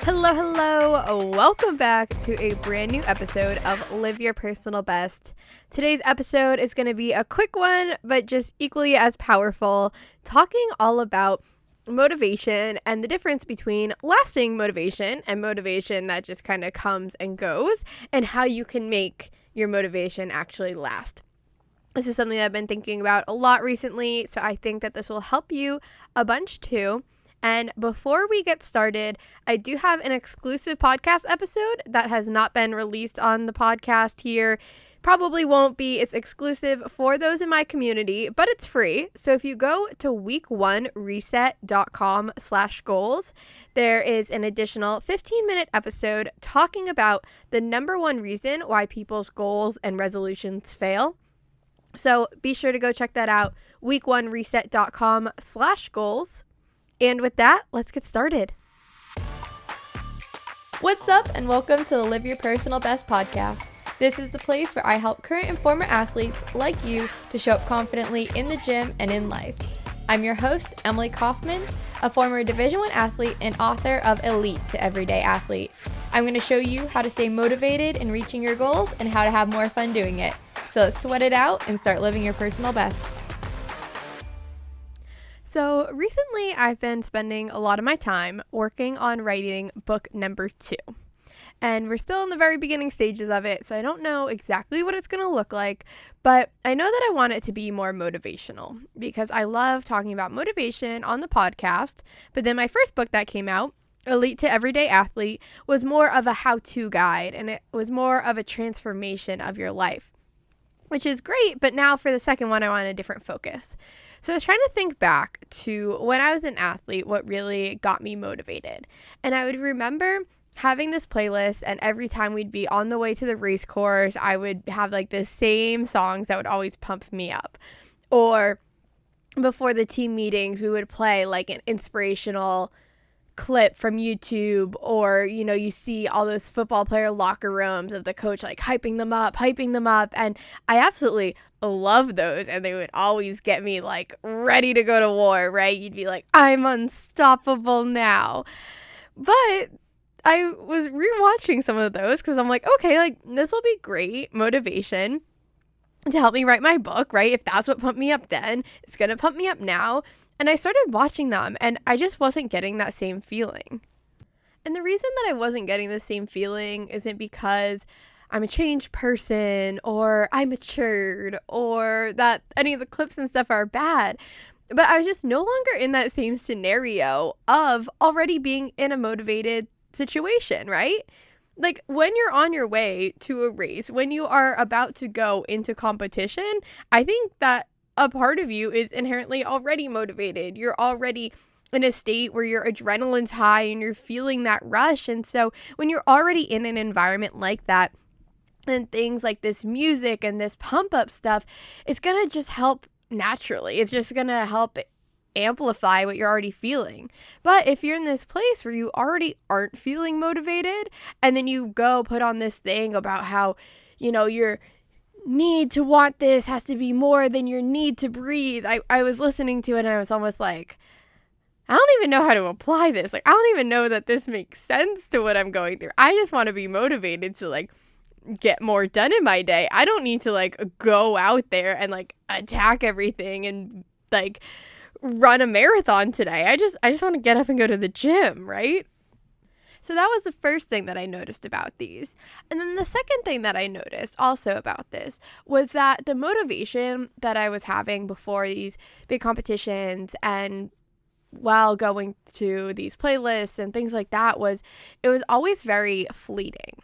Hello. Welcome back to a brand new episode of Live Your Personal Best. Today's episode is going to be a quick one, but just equally as powerful, talking all about motivation and the difference between lasting motivation and motivation that just kind of comes and goes, and how you can make your motivation actually last. This is something I've been thinking about a lot recently, so I think that this will help you a bunch too. And before we get started, I do have an exclusive podcast episode that has not been released on the podcast here. Probably won't be. It's exclusive for those in my community, but it's free. So if you go to week1reset.com/goals, there is an additional 15-minute episode talking about the number one reason why people's goals and resolutions fail. So be sure to go check that out, week1reset.com/goals. And with that, let's get started. What's up, and welcome to the Live Your Personal Best podcast. This is the place where I help current and former athletes like you to show up confidently in the gym and in life. I'm your host, Emily Kaufman, a former Division I athlete and author of Elite to Everyday Athlete. I'm going to show you how to stay motivated in reaching your goals and how to have more fun doing it. So let's sweat it out and start living your personal best. So recently I've been spending a lot of my time working on writing book number 2. And we're still in the very beginning stages of it, so I don't know exactly what it's going to look like, but I know that I want it to be more motivational because I love talking about motivation on the podcast. But then my first book that came out, Elite to Everyday Athlete, was more of a how-to guide, and it was more of a transformation of your life, which is great. But now for the second one, I want a different focus. So I was trying to think back to when I was an athlete, what really got me motivated. And I would remember having this playlist, and every time we'd be on the way to the race course, I would have like the same songs that would always pump me up. Or before the team meetings, we would play like an inspirational clip from YouTube, or you see all those football player locker rooms of the coach like hyping them up, and I absolutely love those, and they would always get me like ready to go to war, right? You'd be like, I'm unstoppable now. But I was rewatching some of those because I'm like, okay, like this will be great motivation to help me write my book, right? If that's what pumped me up then, it's going to pump me up now. And I started watching them, and I just wasn't getting that same feeling. And the reason that I wasn't getting the same feeling isn't because I'm a changed person or I matured or that any of the clips and stuff are bad. But I was just no longer in that same scenario of already being in a motivated situation, right? Like when you're on your way to a race, when you are about to go into competition, I think that a part of you is inherently already motivated. You're already in a state where your adrenaline's high and you're feeling that rush. And so when you're already in an environment like that, and things like this music and this pump up stuff, it's going to just help naturally. It's just going to help amplify what you're already feeling. But if you're in this place where you already aren't feeling motivated, and then you go put on this thing about how, your need to want this has to be more than your need to breathe. I was listening to it and I was almost like, I don't even know how to apply this. Like, I don't even know that this makes sense to what I'm going through. I just want to be motivated to like get more done in my day. I don't need to like go out there and like attack everything and like run a marathon today. I just want to get up and go to the gym, right? So that was the first thing that I noticed about these. And then the second thing that I noticed also about this was that the motivation that I was having before these big competitions and while going to these playlists and things like that it was always very fleeting.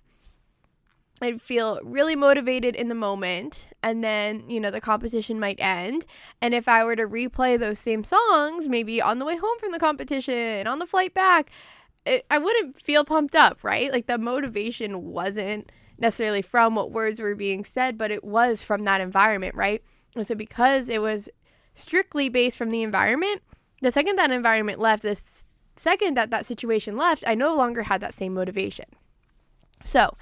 I'd feel really motivated in the moment, and then, the competition might end. And if I were to replay those same songs, maybe on the way home from the competition, on the flight back, I wouldn't feel pumped up, right? Like the motivation wasn't necessarily from what words were being said, but it was from that environment, right? And so because it was strictly based from the environment, the second that environment left, the second that situation left, I no longer had that same motivation. So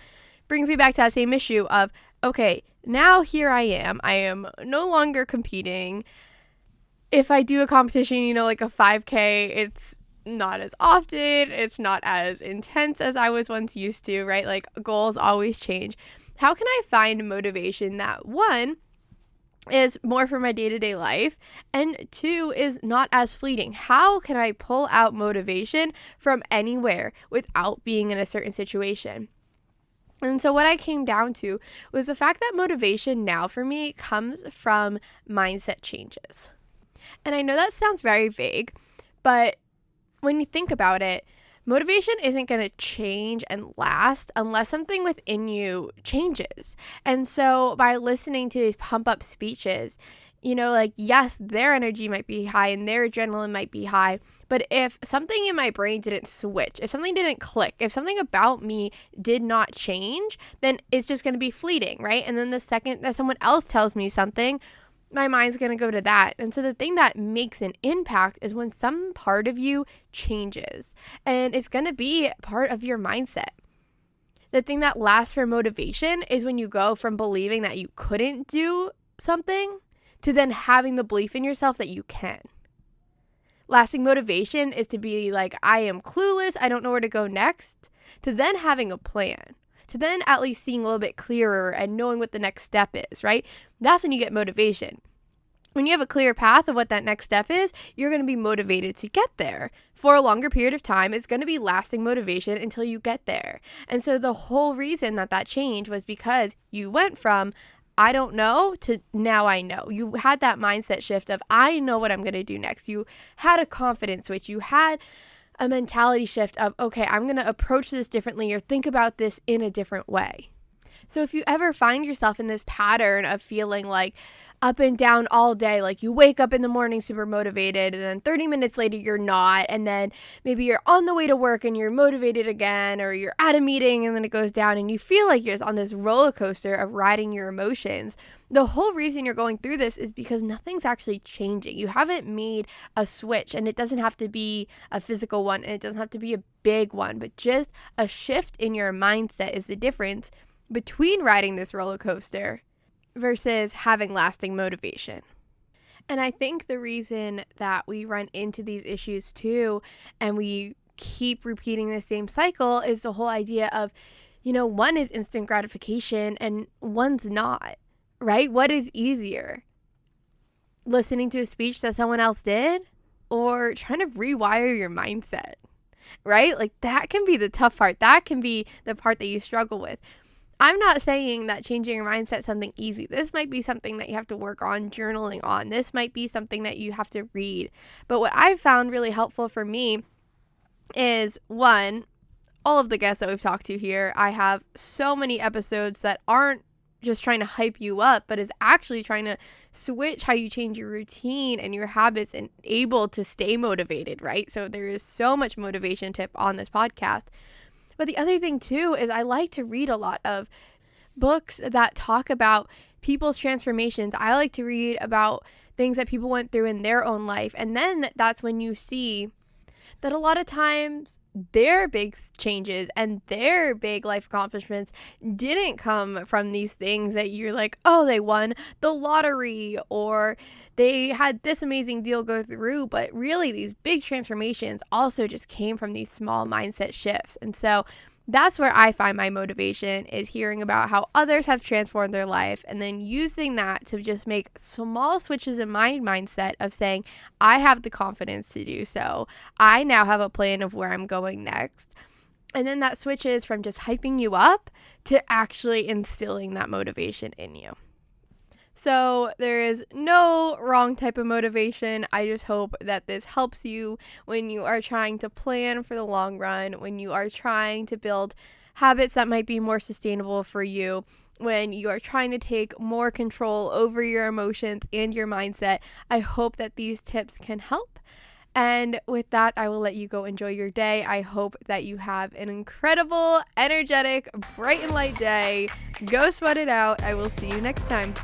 brings me back to that same issue of, okay, now here I am no longer competing. If I do a competition, like a 5K, it's not as often. It's not as intense as I was once used to, right? Like goals always change. How can I find motivation that one is more for my day-to-day life and two is not as fleeting? How can I pull out motivation from anywhere without being in a certain situation? And so what I came down to was the fact that motivation now for me comes from mindset changes. And I know that sounds very vague, but when you think about it, motivation isn't going to change and last unless something within you changes. And so by listening to these pump up speeches, like, yes, their energy might be high and their adrenaline might be high, but if something in my brain didn't switch, if something didn't click, if something about me did not change, then it's just going to be fleeting, right? And then the second that someone else tells me something, my mind's going to go to that. And so the thing that makes an impact is when some part of you changes, and it's going to be part of your mindset. The thing that lasts for motivation is when you go from believing that you couldn't do something to then having the belief in yourself that you can. Lasting motivation is to be like, I am clueless, I don't know where to go next, to then having a plan, to then at least seeing a little bit clearer and knowing what the next step is, right? That's when you get motivation. When you have a clear path of what that next step is, you're going to be motivated to get there. For a longer period of time, it's going to be lasting motivation until you get there. And so the whole reason that changed was because you went from I don't know to now I know. You had that mindset shift of I know what I'm going to do next. You had a confidence switch. You had a mentality shift of, okay, I'm going to approach this differently or think about this in a different way. So if you ever find yourself in this pattern of feeling like up and down all day, like you wake up in the morning super motivated and then 30 minutes later you're not, and then maybe you're on the way to work and you're motivated again, or you're at a meeting and then it goes down and you feel like you're on this roller coaster of riding your emotions, the whole reason you're going through this is because nothing's actually changing. You haven't made a switch, and it doesn't have to be a physical one and it doesn't have to be a big one, but just a shift in your mindset is the difference between riding this roller coaster versus having lasting motivation. And I think the reason that we run into these issues too, and we keep repeating the same cycle, is the whole idea of, one is instant gratification and one's not, right? What is easier? Listening to a speech that someone else did, or trying to rewire your mindset, right? Like that can be the tough part. That can be the part that you struggle with. I'm not saying that changing your mindset is something easy. This might be something that you have to work on journaling on. This might be something that you have to read. But what I've found really helpful for me is, one, all of the guests that we've talked to here. I have so many episodes that aren't just trying to hype you up, but is actually trying to switch how you change your routine and your habits and able to stay motivated, right? So there is so much motivation tip on this podcast. But the other thing too is I like to read a lot of books that talk about people's transformations. I like to read about things that people went through in their own life. And then that's when you see that a lot of times their big changes and their big life accomplishments didn't come from these things that you're like, oh, they won the lottery or they had this amazing deal go through. But really, these big transformations also just came from these small mindset shifts. And so that's where I find my motivation, is hearing about how others have transformed their life and then using that to just make small switches in my mindset of saying, I have the confidence to do so. I now have a plan of where I'm going next. And then that switches from just hyping you up to actually instilling that motivation in you. So there is no wrong type of motivation. I just hope that this helps you when you are trying to plan for the long run, when you are trying to build habits that might be more sustainable for you, when you are trying to take more control over your emotions and your mindset. I hope that these tips can help. And with that, I will let you go enjoy your day. I hope that you have an incredible, energetic, bright and light day. Go sweat it out. I will see you next time.